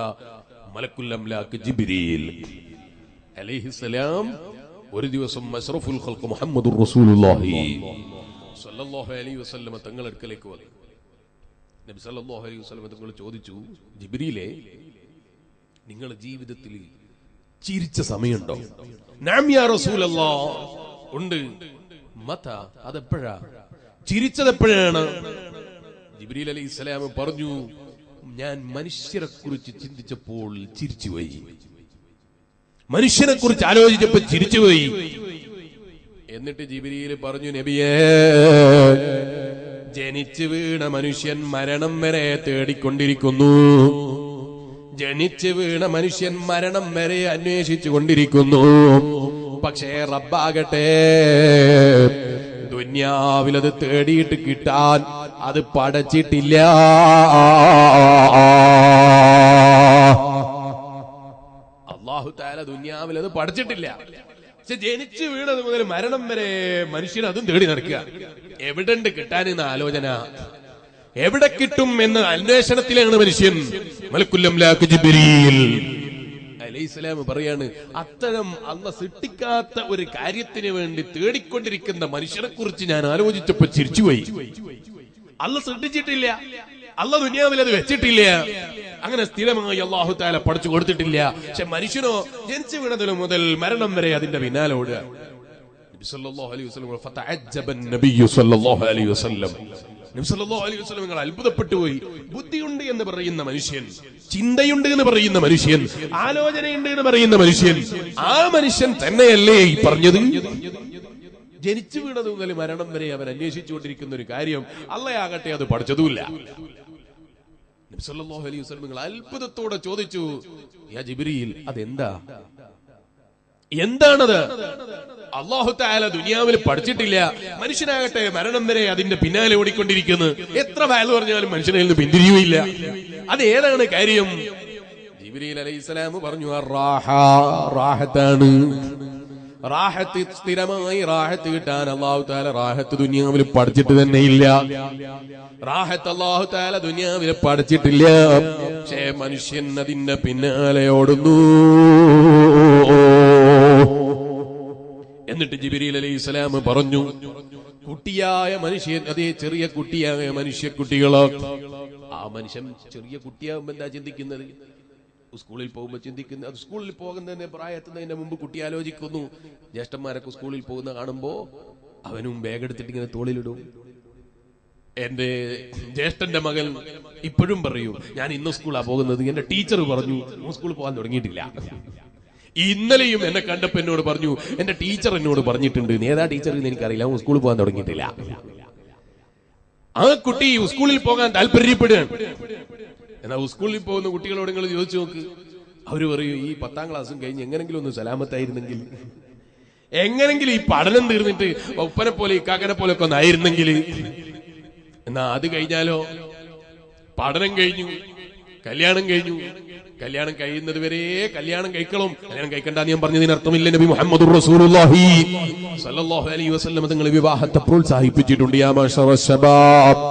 മലക്കുൽ അംലാക്ക് ജിബ്രീൽ അലൈഹിസ്സലാം ഒരു ദിവസം അഷ്റഫുൽ ഖൽഖ് മുഹമ്മദുർ റസൂലുള്ളാഹി സ്വല്ലല്ലാഹു അലൈഹി വസല്ലം തങ്ങളുടെ അടുക്കലേക്ക് വന്നു. നബി സല്ലല്ലാഹു അലൈഹി വസല്ലം തങ്ങൾ ചോദിച്ചു, ജിബ്രീലേ, നിങ്ങളുടെ ജീവിതത്തിൽ ചിരിച്ച സമയമുണ്ടോ? നഅം യാ റസൂലല്ലാഹ്, ഉണ്ട്. മത, അതെപ്പോഴാ? ചിരിച്ചത് എപ്പോഴാണ്? ജിബ്രീൽ അലൈഹിസ്സലാം പറഞ്ഞു, ഞാൻ മനുഷ്യരെ കുറിച്ച് ചിന്തിച്ചപ്പോൾ ചിരിച്ചുപോയി, മനുഷ്യനെ കുറിച്ച് ആലോചിച്ചപ്പോൾ ചിരിച്ചുപോയി. എന്നിട്ട് ജിബ്രീൽ പറഞ്ഞു, നബിയേ, ജനിച്ചു വീണ മനുഷ്യൻ മരണം വരെ തേടിക്കൊണ്ടിരിക്കുന്നു, ജനിച്ചു വീണ മനുഷ്യൻ മരണം വരെ അന്വേഷിച്ചു കൊണ്ടിരിക്കുന്നു. പക്ഷേ റബ്ബാകട്ടെ ദുനിയാവിലത് തേടിയിട്ട് കിട്ടാൻ അത് പടച്ചിട്ടില്ല. അല്ലാഹു തആല ദുനിയാവിൽ അത് പടച്ചിട്ടില്ല. പക്ഷെ ജനിച്ചു വീണത് മുതൽ മരണം വരെ മനുഷ്യൻ അതും തേടി നടക്കുക. എവിടെണ്ട് കിട്ടാനെന്ന ആലോചന, എവിടെ കിട്ടും എന്ന അന്വേഷണത്തിലാണ് മനുഷ്യൻ. മലക്കുൽ അംലാഖ് ജിബ്രീൽ അലൈഹിസ്സലാം പറയാണ്, അത്തരം അല്ലാഹ് സൃഷ്ടിക്കാത്ത ഒരു കാര്യത്തിന് വേണ്ടി തേടിക്കൊണ്ടിരിക്കുന്ന മനുഷ്യനെ കുറിച്ച് ഞാൻ ആലോചിച്ചപ്പോ ചിരിച്ചുപോയി. അല്ലാഹ് സൃഷ്ടിച്ചിട്ടില്ല, അല്ലാഹ് ദുനിയാവിൽ അത് വെച്ചിട്ടില്ല, അങ്ങനെ സ്ഥിരമായി അല്ലാഹു തആല പഠിച്ചു കൊടുത്തിട്ടില്ല. പക്ഷെ മനുഷ്യനോ ജനിച്ചു വീണതിനു മുതൽ മരണം വരെ അതിന്റെ പിന്നാലെ ഓടുക. നബി സല്ലല്ലാഹു അലൈഹി വസല്ലം ഫതഅജ്ജബ നബി സല്ലല്ലാഹു അലൈഹി വസല്ലം, നബി സല്ലല്ലാഹു അലൈഹി വസല്ലം നിങ്ങൾ അത്ഭുതപ്പെട്ടു പോയി. ബുദ്ധിയുണ്ട് എന്ന് പറയുന്ന മനുഷ്യൻ, ചിന്തയുണ്ട് എന്ന് പറയുന്ന മനുഷ്യൻ, ആലോചനയുണ്ട് എന്ന് പറയുന്ന മനുഷ്യൻ, ആ മനുഷ്യൻ തന്നെയല്ലേ ഈ പറഞ്ഞത്? ജനിച്ചു വീണത് മുതൽ മരണം വരെ അവൻ അന്വേഷിച്ചുകൊണ്ടിരിക്കുന്ന ഒരു കാര്യം അള്ളയാകട്ടെ അത് പഠിച്ചതുമില്ല. നബി സല്ലല്ലാഹു അലൈഹി വസല്ലം നിങ്ങൾ അത്ഭുതത്തോടെ ചോദിച്ചു, യാ ജിബ്രീൽ, അതെന്താ, എന്താണത്? അല്ലാഹു തആല ദുനിയാവിൽ പഠിച്ചിട്ടില്ല, മനുഷ്യനാകട്ടെ മരണം വരെ അതിന്റെ പിന്നാലെ ഓടിക്കൊണ്ടിരിക്കുന്നു. എത്ര വയല് പറഞ്ഞാലും മനുഷ്യനിൽ നിന്ന് പിന്തിരിയുകയില്ല. അത് ഏതാണ് കാര്യം? ജിബ്രീൽ അലൈഹിസ്സലാം പറഞ്ഞു, റാഹത്താണ്. റാഹത്ത്, സ്ഥിരമായി റാഹത്ത് കിട്ടാൻ അല്ലാഹു തആല റാഹത്ത് ദുനിയാവിൽ പഠിച്ചിട്ട് തന്നെയില്ല. റാഹത്ത് അല്ലാഹു തആല ദുനിയാവിൽ പഠിച്ചിട്ടില്ല. പക്ഷേ മനുഷ്യൻ അതിന്റെ പിന്നാലെ ഓടുന്നു. എന്നിട്ട് ജിബ്രീൽ അലൈഹിസ്സലാം പറഞ്ഞു, കുട്ടിയായ മനുഷ്യൻ, അതേ ചെറിയ കുട്ടിയായ മനുഷ്യക്കുട്ടികളോ, ആ മനുഷ്യൻ ചെറിയ കുട്ടിയാകുമ്പോ എന്താ ചിന്തിക്കുന്നത്? സ്കൂളിൽ പോകുമ്പോ ചിന്തിക്കുന്നത്, അത് സ്കൂളിൽ പോകുന്നതിന്റെ പ്രായത്തുന്നതിന്റെ മുമ്പ് കുട്ടി ആലോചിക്കുന്നു. ജ്യേഷ്ഠന്മാരൊക്കെ സ്കൂളിൽ പോകുന്ന കാണുമ്പോ അവനും ബാഗ് എടുത്തിട്ട് ഇങ്ങനെ തോളിലിടും. എന്റെ ജ്യേഷ്ഠന്റെ മകൻ ഇപ്പോഴും പറയും, ഞാൻ ഇന്ന് സ്കൂളാ പോകുന്നത്, എന്റെ ടീച്ചർ പറഞ്ഞു സ്കൂളിൽ പോകാൻ തുടങ്ങിയിട്ടില്ല. ഇന്നലെയും എന്നെ കണ്ടപ്പോ എന്നോട് പറഞ്ഞു, എന്റെ ടീച്ചർ എന്നോട് പറഞ്ഞിട്ടുണ്ട്. ഏതാ ടീച്ചർ എന്ന് എനിക്കറിയില്ല, സ്കൂളിൽ പോകാൻ തുടങ്ങിയിട്ടില്ല. ആ കുട്ടി സ്കൂളിൽ പോകാൻ താല്പര്യപ്പെടുകയാണ്. എന്നാൽ സ്കൂളിൽ പോകുന്ന കുട്ടികളോട് നിങ്ങൾ ചോദിച്ചു നോക്ക്, അവര് പറയൂ, ഈ 10ാം ക്ലാസ്സും കഴിഞ്ഞ് എങ്ങനെങ്കിലും ഒന്ന് സലാമത്തായിരുന്നെങ്കിൽ, എങ്ങനെങ്കിലും ഈ പഠനം തീർന്നിട്ട് ഉപ്പനെ പോലെ ഇക്കാക്കനെ പോലെ ഒക്കെ ഒന്നായിരുന്നെങ്കിൽ. എന്നാ അത് കഴിഞ്ഞാലോ, പഠനം കഴിഞ്ഞു, കല്യാണം കഴിഞ്ഞു, കല്യാണം കഴിയുന്നത് വരെ കല്യാണം കഴിക്കണം. കല്യാണം കഴിക്കണ്ടെന്ന് ഞാൻ പറഞ്ഞതിന് അർത്ഥമില്ല. നബി മുഹമ്മദുർ റസൂലുള്ളാഹി സ്വല്ലല്ലാഹു അലൈഹി വസല്ലം തങ്ങൾ വിവാഹത്തെ പ്രോത്സാഹിപ്പിച്ചിട്ടുണ്ട്. യാ മാശറ ശബാബ്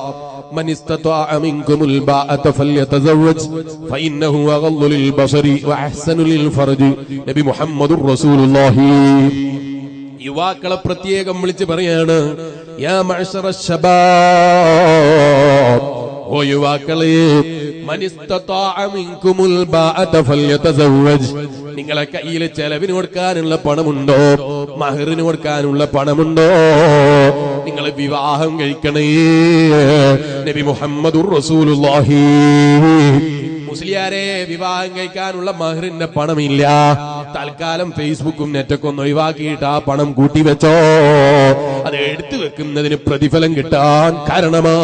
മൻ ഇസ്തതാഅ മിൻകുമുൽ ബാഅത ഫല്യതസവ്വജ് ഫഇന്നഹു അഗളു ലിൽ ബസരി വഅഹ്സനു ലിൽ ഫർജ്. നബി മുഹമ്മദുർ റസൂലുള്ളാഹി യുവാക്കളെ പ്രത്യേകം വിളിച്ച് പറയാണ്, യാ മാശറ ശബാബ്, ഓ യുവാക്കളെ, മൻ ഇസ്തതാഅ മിൻകുമുൽ ബാഅത ഫല്യതസവ്വജ്, നിങ്ങളെ കയ്യിൽ ചെലവിന് കൊടുക്കാനുള്ള പണമുണ്ടോ, മഹറിന് കൊടുക്കാനുള്ള പണമുണ്ടോ, നിങ്ങൾ വിവാഹം കഴിക്കണേ. നബി മുഹമ്മദുർ റസൂലുള്ളാഹി. മുസ്ലിയാരെ, വിവാഹം കഴിക്കാനുള്ള മഹറിന്റെ പണമില്ല, തൽക്കാലം ഫേസ്ബുക്കും നെറ്റൊക്കെ ഒന്ന് ഒഴിവാക്കിയിട്ട് ആ പണം കൂട്ടിവെച്ചോ. അത് എടുത്തു വെക്കുന്നതിന് പ്രതിഫലം കിട്ടാൻ കാരണമാണ്.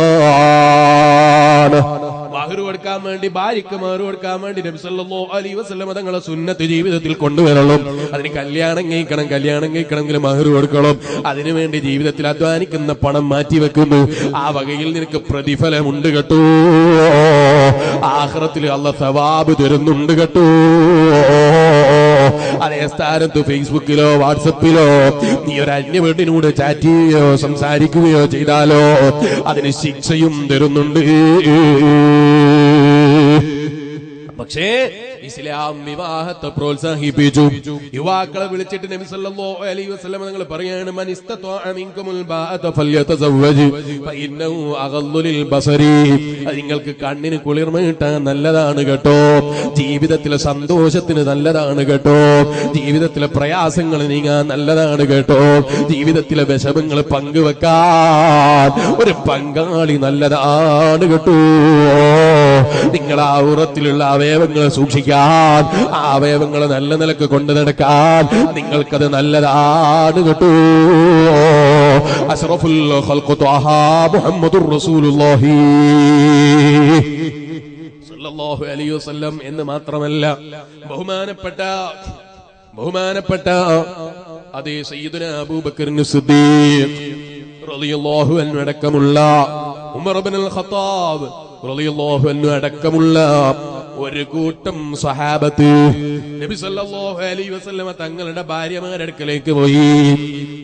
മഹർ കൊടുക്കാൻ വേണ്ടി, ഭാര്യക്ക് മഹർ കൊടുക്കാൻ വേണ്ടി നബി സല്ലല്ലാഹു അലൈഹി വസല്ലം തങ്ങളെ സുന്നത്ത് ജീവിതത്തിൽ കൊണ്ടുവരണം. അതിന് കല്യാണം കഴിക്കണമെങ്കിൽ മഹർ കൊടുക്കണം. അതിനുവേണ്ടി ജീവിതത്തിൽ അധ്വാനിക്കുന്ന പണം മാറ്റിവെക്കുന്നു. ആ വകയിൽ നിനക്ക് പ്രതിഫലമുണ്ട് കേട്ടോ. ആഖിറത്തിൽ അല്ലാഹ് സവാബ് തരുന്നുണ്ട് കേട്ടോ. അതേ സ്ഥാനത്ത് ഫേസ്ബുക്കിലോ വാട്സപ്പിലോ നീ ഒരു അന്യവീട്ടിനോട് ചാറ്റ് ചെയ്യുകയോ സംസാരിക്കുകയോ ചെയ്താലോ അതിന് ശിക്ഷയും തരുന്നുണ്ട്. പക്ഷേ ഇസ്ലാം വിവാഹത്തെ പ്രോത്സാഹിപ്പിച്ചു. യുവാക്കളെ വിളിച്ചിട്ട് നബി സല്ലല്ലാഹു അലൈഹി വസല്ലം നിങ്ങൾ പറയാണ്, മൻ ഇസ്തത്വഅ മിൻകുമുൽ ബാഅത ഫല്യതസവ്വജ് ഫഇന്നഹു അഗദ്ദു ലിൽ ബസരി. നിങ്ങൾക്ക് കണ്ണിന് കുളിർമ കിട്ടാൻ നല്ലതാണ് കേട്ടോ, ജീവിതത്തിലെ സന്തോഷത്തിന് നല്ലതാണ് കേട്ടോ, ജീവിതത്തിലെ പ്രയാസങ്ങൾ നീങ്ങാൻ നല്ലതാണ് കേട്ടോ, ജീവിതത്തിലെ വിഷമങ്ങൾ പങ്കുവെക്കാൻ ഒരു പങ്കാളി നല്ലതാണ് കേട്ടോ. നിങ്ങൾ ആ ഉറത്തിലുള്ള അവയവങ്ങളെ സൂക്ഷിക്കാൻ, ആ അവയവങ്ങളെ നല്ല നിലക്ക് കൊണ്ടു നടക്കാൻ നിങ്ങൾക്കത് നല്ലതാണ് കേട്ടോ. അഷ്റഫുൽ ഖൽഖ് ത്വഹ മുഹമ്മദുർ റസൂലുള്ളാഹി സല്ലല്ലാഹു അലൈഹി വസല്ലം എന്ന് മാത്രമല്ല, ബഹുമാനപ്പെട്ട അതേ സയ്യിദുനാ അബൂബക്കർ സിദ്ദീഖ് റളിയല്ലാഹു അൻഹു അടക്കമുള്ള, ഉമർ ഇബ്നുൽ ഖത്താബ് റളിയല്ലാഹു അൻഹു അടക്കമുള്ള ഒരു കൂട്ടം സ്വഹാബത്ത് നബി സല്ലല്ലാഹു അലൈഹി വസല്ലമ തങ്ങളുടെ ഭാര്യമാരുടെ അടുക്കലേക്ക് പോയി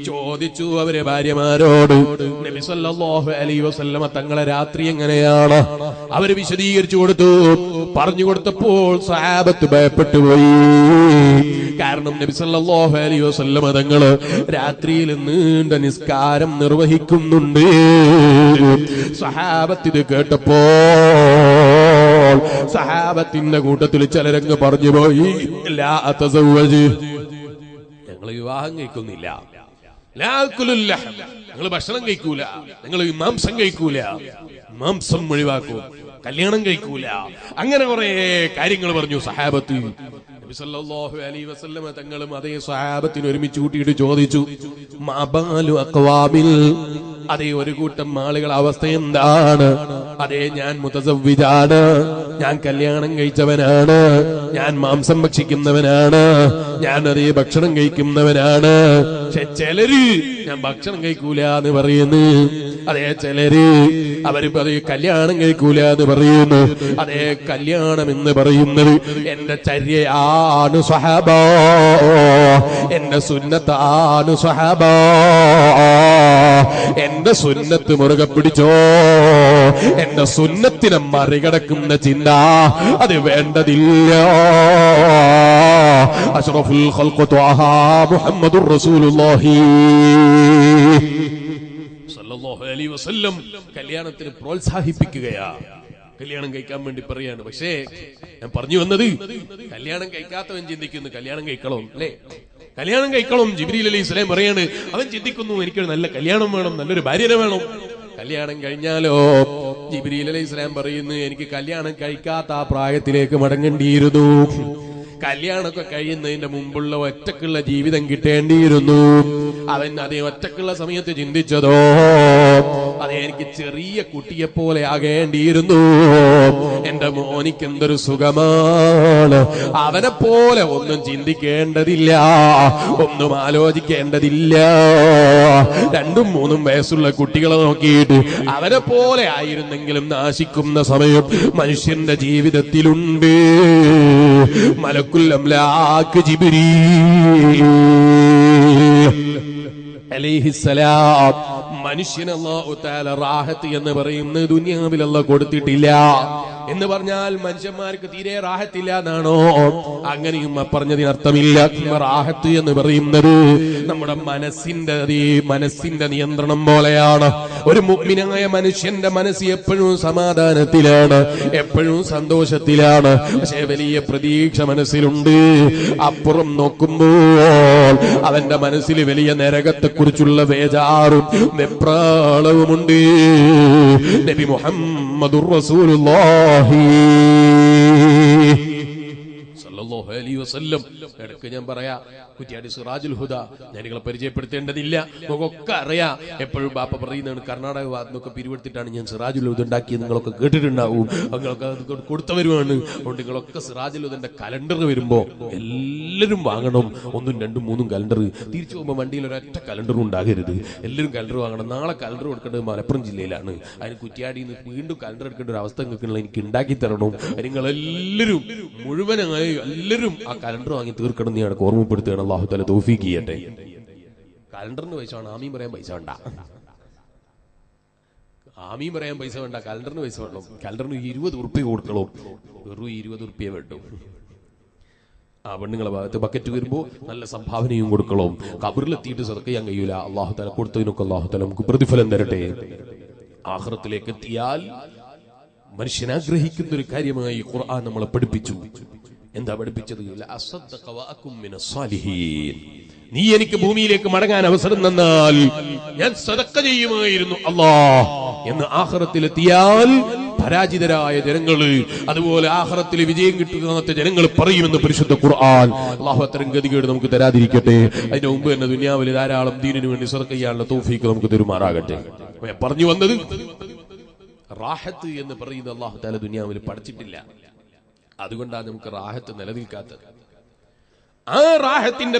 ചോദിച്ചു. അവരെ ഭാര്യമാരോട് നബി സല്ലല്ലാഹു അലൈഹി വസല്ലമ തങ്ങളെ രാത്രി എങ്ങനെയാണ് അവര് വിശദീകരിച്ചു കൊടുത്തു. പറഞ്ഞു കൊടുത്തപ്പോൾ സ്വഹാബത്ത് ഭയപ്പെട്ടു പോയി. കാരണം നബി സല്ലല്ലാഹു അലൈഹി വസല്ലമ തങ്ങള് രാത്രിയിൽ നീണ്ട നിസ്കാരം നിർവഹിക്കുന്നുണ്ട്. സ്വഹാബത്ത് ഇത് കേട്ടപ്പോൾ സഹാബത്തിന്റെ കൂട്ടത്തിൽ ചിലരങ്ങ് പറഞ്ഞു പോയി, ലാ അതസവ്വജ്, ഞങ്ങൾ വിവാഹം കഴിക്കുന്നില്ല, ലാ അക്കുലുൽ ലഹം, ഞങ്ങൾ ഭക്ഷണം കഴിക്കൂല, ഞങ്ങൾ മാംസം കഴിക്കൂല, മാംസം ഒഴിവാക്കും, കല്യാണം കഴിക്കൂല, അങ്ങനെ കുറെ കാര്യങ്ങൾ പറഞ്ഞു സഹാബത്ത്. നബി സല്ലല്ലാഹു അലൈഹി വസല്ലമ തങ്ങളും അതേ സഹാബത്തിന് ഒരുമിച്ച് കൂട്ടിയിട്ട് ചോദിച്ചു, മബാലു അഖ്വാമിൽ, അതേ ഒരു കൂട്ടം ആളുകളുടെ അവസ്ഥ എന്താണ്? അതേ ഞാൻ മുതസവ്വിജാണ്, ഞാൻ കല്യാണം കഴിച്ചവനാണ്, ഞാൻ മാംസം ഭക്ഷിക്കുന്നവനാണ്, ഞാൻ അതേ ഭക്ഷണം കഴിക്കുന്നവനാണ്. പക്ഷെ ചിലര് ഞാൻ ഭക്ഷണം കഴിക്കൂല എന്ന് പറയുന്നു, അതേ ചിലര് അവര് അതേ കല്യാണം കഴിക്കൂല എന്ന് പറയുന്നു. അതേ കല്യാണം എന്ന് പറയുന്നത് എന്റെ ചര്യയാണ് സ്വഹാബ, എന്റെ സുന്നത്താണ് സ്വഹാബ, എന്റെ സുന്നത്ത് മുറുകെ പിടിച്ചോ. എന്റെ സുന്നത്തിനെ മറികടക്കുന്ന ചിന്ത അത് വേണ്ടതില്ല. അഷ്റഫുൽ ഖൽഖ് ത്വഹ മുഹമ്മദുർ റസൂലുള്ളാഹി സല്ലല്ലാഹു അലൈഹി വസല്ലം കല്യാണത്തിന് പ്രോത്സാഹിപ്പിക്കുകയാ, കല്യാണം കഴിക്കാൻ വേണ്ടി പറയാണ്. പക്ഷേ ഞാൻ പറഞ്ഞു വന്നത്, കല്യാണം കഴിക്കാത്തവൻ ചിന്തിക്കുന്നു കല്യാണം കഴിക്കണം, അല്ലേ? കല്യാണം കഴിക്കണം. ജിബ്രീൽ അലൈഹിസ്സലാം പറയാണ്, അവൻ ചിന്തിക്കുന്നു എനിക്കൊരു നല്ല കല്യാണം വേണം, നല്ലൊരു ഭാര്യനെ വേണം. കല്യാണം കഴിഞ്ഞാലോ ജിബ്രീൽ അലൈഹിസ്സലാം പറയുന്നു, എനിക്ക് കല്യാണം കഴിക്കാത്ത ആ പ്രായത്തിലേക്ക് മടങ്ങേണ്ടിയിരുന്നു, കല്യാണമൊക്കെ കഴിയുന്നതിന്റെ മുമ്പുള്ള ഒറ്റക്കുള്ള ജീവിതം കിട്ടേണ്ടിയിരുന്നു. അവൻ അതേ ഒറ്റക്കുള്ള സമയത്ത് ചിന്തിച്ചതോ അതെ എനിക്ക് ചെറിയ കുട്ടിയെ പോലെ ആകേണ്ടിയിരുന്നു. എന്റെ മോനിക്ക് എന്തൊരു സുഖമാണ്, അവനെ പോലെ ഒന്നും ചിന്തിക്കേണ്ടതില്ല, ഒന്നും ആലോചിക്കേണ്ടതില്ല. 2 ഉം 3 ഉം വയസ്സുള്ള കുട്ടികളെ നോക്കിയിട്ട് അവനെ പോലെ ആയിരുന്നെങ്കിലും നാശിക്കുന്ന സമയം മനുഷ്യന്റെ ജീവിതത്തിലുണ്ട്. മലക്കുൽ അംലാക്ക് ജിബ്രീൽ അലൈഹിസ്സലാം മനുഷ്യന് അല്ലാഹു തആല റാഹത്ത് എന്ന് പറയുന്നത് ദുനിയാവിൽ അല്ലാഹു കൊടുത്തിട്ടില്ല. എന്ന് പറഞ്ഞാൽ മനുഷ്യന്മാർക്ക് തീരെ റാഹത്തില്ല എന്നാണോ? അങ്ങനെയും പറഞ്ഞതിനർത്ഥമില്ല. റാഹത്ത് എന്ന് പറയുന്നത് നമ്മുടെ മനസ്സിന്റെ നിയന്ത്രണം പോലെയാണ്. ഒരു മുഅ്മിനായ മനുഷ്യന്റെ മനസ്സ് എപ്പോഴും സമാധാനത്തിലാണ്, എപ്പോഴും സന്തോഷത്തിലാണ്. പക്ഷേ വലിയ പ്രതീക്ഷ മനസ്സിലുണ്ട്. അപ്പുറം നോക്കുമ്പോൾ അവന്റെ മനസ്സിൽ വലിയ നരകത്തെക്കുറിച്ചുള്ള വേജാറും വെപ്രാളവുമുണ്ട്. നബി മുഹമ്മദുർ റസൂലുള്ളാഹി സല്ലല്ലാഹു അലൈഹി വസല്ലം ഇടയ്ക്ക് ഞാൻ പറയാ, കുറ്റ്യാടി സിറാജുൽ ഹുദ ഞാൻ നിങ്ങളെ പരിചയപ്പെടുത്തേണ്ടതില്ല, നമുക്കൊക്കെ അറിയാം. എപ്പോഴും ബാപ്പ പറയുന്നതാണ്, കർണാടക ഭാഗത്തൊക്കെ പിരിവെടുത്തിട്ടാണ് ഞാൻ സിറാജുൽ ഹുദ ഉണ്ടാക്കിയത്, നിങ്ങളൊക്കെ കേട്ടിട്ടുണ്ടാവും, നിങ്ങളൊക്കെ കൊടുത്തവരുമാണ്. അതുകൊണ്ട് നിങ്ങളൊക്കെ സിറാജുൽ ഹുദന്റെ കലണ്ടർ വരുമ്പോ എല്ലാവരും വാങ്ങണം. 1, 2, 3 കലണ്ടർ. തിരിച്ചു പോകുമ്പോൾ വണ്ടിയിൽ ഒരൊറ്റ കലണ്ടറും ഉണ്ടാകരുത്, എല്ലാവരും കലണ്ടർ വാങ്ങണം. നാളെ കലണ്ടർ കൊടുക്കേണ്ടത് മലപ്പുറം ജില്ലയിലാണ്. അതിന് കുറ്റ്യാടിയിൽ നിന്ന് വീണ്ടും കലണ്ടർ എടുക്കേണ്ട ഒരു അവസ്ഥ നിങ്ങൾക്കുള്ള എനിക്ക് ഉണ്ടാക്കി തരണം. നിങ്ങളെല്ലാവരും മുഴുവനായി എല്ലാവരും ആ കലണ്ടർ വാങ്ങി തീർക്കണം എന്ന് ഞാൻ ഓർമ്മപ്പെടുത്തുകയാണ്. അല്ലാഹു തആല തൗഫീഖ് ചെയ്യട്ടെ. കലണ്ടറിന് പൈസ വേണം, ആമീൻ പറയാൻ പൈസ വേണ്ട. ആമീൻ പറയാൻ പൈസ വേണ്ട, കലണ്ടറിന് പൈസ വേണം. കലണ്ടറിന് 20 ഉറുപ്പിക കൊടുക്കണം, വെറും 20 ഉറുപ്പിക വേണ്ടു. ആ പെണ്ണുങ്ങളെ ഭാഗത്ത് ബക്കറ്റ് വരുമ്പോ നല്ല സംഭാവനയും കൊടുക്കണം. ഖബറിലെത്തിയിട്ട് സദഖ ചെയ്യാൻ കഴിയൂല. അല്ലാഹു തആല കൊടുത്തതിനൊക്കെ അല്ലാഹു തആല നമുക്ക് പ്രതിഫലം തരട്ടെ. ആഖിറത്തിലേക്ക് എത്തിയാൽ മനുഷ്യൻ ആഗ്രഹിക്കുന്ന ഒരു കാര്യമായി ഖുർആൻ നമ്മളെ പഠിപ്പിച്ചു. എന്താ പഠിപ്പിച്ചത്? ലഅസ്സദ്ദഖ വഅകും മിനസ് സാലിഹീൻ. നീ എനിക്ക് ഭൂമിയിലേക്ക് മടങ്ങാൻ അവസരം തന്നാൽ ഞാൻ സദഖ ചെയ്യുമായിരുന്നു അല്ലാഹ് എന്ന് ആഖിറത്തിലെത്തിയാൽ പരാജിതരായ ജനങ്ങള്, അതുപോലെ ആഖിറത്തിൽ വിജയം കിട്ടുന്ന ജനങ്ങൾ പറയുമെന്ന് പരിശുദ്ധ ഖുർആൻ. അല്ലാഹു അത്തരം ഗതികേട് നമുക്ക് തരാതിരിക്കട്ടെ. അതിന്റെ മുമ്പ് തന്നെ ദുനിയാവിൽ ധാരാളം ദീനിനു വേണ്ടി സദഖ ചെയ്യാനുള്ള തൗഫീഖ് നമുക്ക് തരുമാറാകട്ടെ. പറഞ്ഞു വന്നത്, റാഹത്ത് എന്ന് പറയുന്നത് അല്ലാഹു തആല ദുനിയാവിൽ പഠിച്ചിട്ടില്ല. അതുകൊണ്ടാണ് നമുക്ക് റാഹത്ത് നിലനിൽക്കാത്തത്. ആ റാഹത്തിന്റെ